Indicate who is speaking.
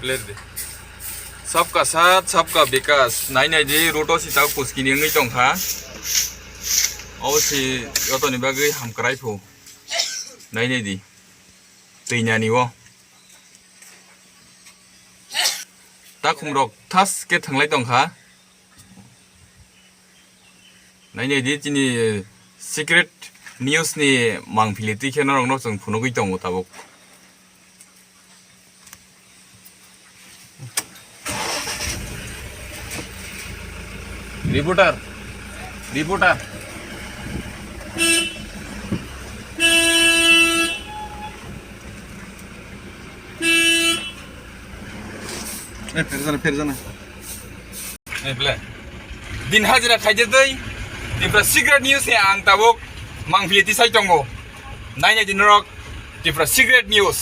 Speaker 1: plate दे सबका साथ सबका विकास नाई नाई दे रोटो सिता कुस्किनी नगै दंखा अवश्य यतनि बागै हामक्रायफो नाई नाई दि दैनानि वो ता खुमरक थास के थांलाय दंखा नाई नाई दि दिनि सिक्रेट न्यूज नि मांफिलिटि खेनो रंनो जों फुनगै दङ ताबक रिपोर्टर रिपोर्टर
Speaker 2: फिर जाना
Speaker 1: दिन हाजिरा खाइदे दै दिफ्रा सिक्रेट न्यूज ने आं ताबक मांफिलिटि साइ दङ नायनाय दिन रक दिफ्रा सिक्रेट न्यूज